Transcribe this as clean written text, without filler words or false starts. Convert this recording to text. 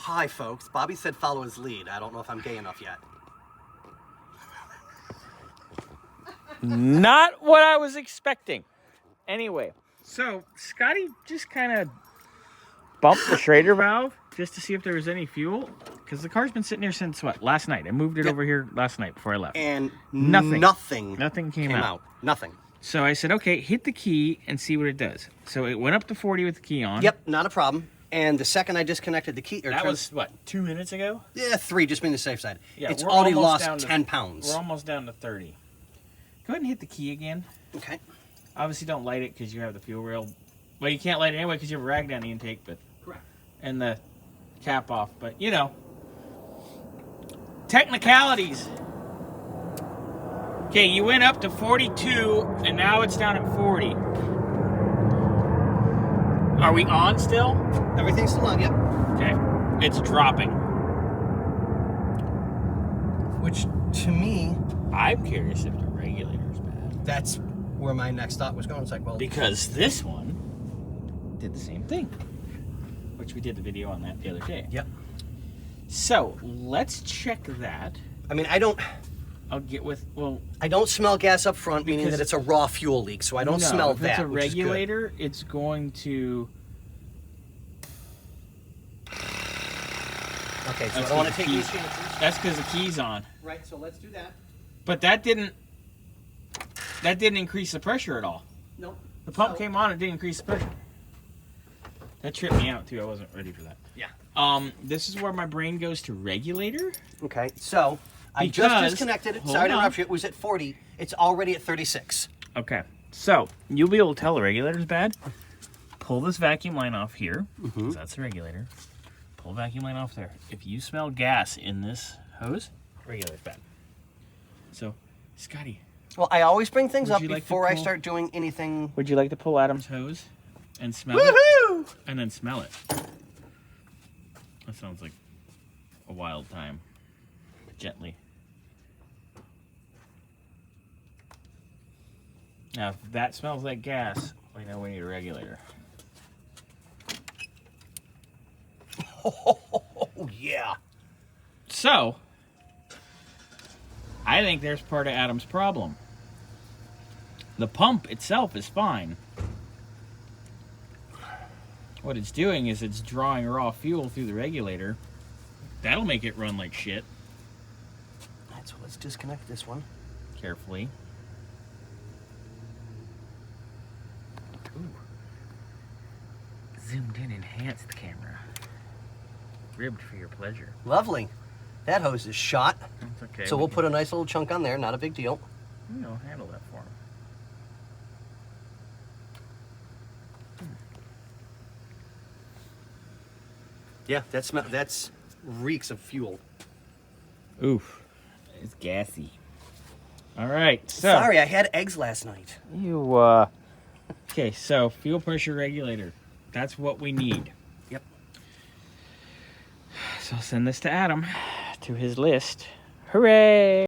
Hi, folks. Bobby said follow his lead. I don't know if I'm gay enough yet. Not what I was expecting. Anyway, so Scotty just kind of bumped the Schrader valve just to see if there was any fuel. Because the car's been sitting here since, what, last night. I moved it over here last night before I left. And Nothing came out. Nothing. So I said, okay, hit the key and see what it does. So it went up to 40 with the key on. Yep, not a problem. And the second I disconnected the key... That was, what, 2 minutes ago? Yeah, 3, just being the safe side. Yeah, it's already lost 10 to, pounds. We're almost down to 30. Go ahead and hit the key again. Okay. Obviously, don't light it because you have the fuel rail. Well, you can't light it anyway because you have a rag down the intake, but... Correct. And the cap off, but, you know. Technicalities. Okay, you went up to 42, and now it's down at 40. Are we on still? Everything's still on, yep. Okay. It's dropping. Which, to me... I'm curious if the regulator's bad. That's where my next thought was going. It's like, well... Because this one did the same thing. Which we did the video on that the other day. Yep. So, let's check that. I mean, I don't... I'll get with... Well... I don't smell gas up front, meaning that it's a raw fuel leak, so I don't smell that, if it's a regulator, it's going to... Okay, so I don't want to take these chances. That's because the key's on. Right, so let's do that. But that didn't increase the pressure at all. Nope. The pump came on, it didn't increase the pressure. That tripped me out too. I wasn't ready for that. Yeah. This is where my brain goes to regulator. Okay, so I just disconnected it. Sorry to interrupt you. It was at 40. It's already at 36. Okay. So you'll be able to tell the regulator's bad. Pull this vacuum line off here. Because that's the regulator. Pull the vacuum line off there. If you smell gas in this hose, regulator's bad. So, Scotty. Well, I always bring things up like before I start doing anything. Would you like to pull Adam's hose and smell it? And then smell it. That sounds like a wild time. Gently. Now, if that smells like gas, we know we need a regulator. Oh, yeah. So, I think there's part of Adam's problem. The pump itself is fine. What it's doing is it's drawing raw fuel through the regulator. That'll make it run like shit. All right, so let's disconnect this one. Carefully. Ooh. Zoomed in, enhanced camera. Ribbed for your pleasure. Lovely. That hose is shot. That's okay. So we'll put a nice little chunk on there. Not a big deal. You know, handle that for him. Yeah, that's reeks of fuel. Oof. It's gassy. All right. So, sorry, I had eggs last night. Okay, so fuel pressure regulator. That's what we need. Yep. So I'll send this to Adam, to his list. Hooray!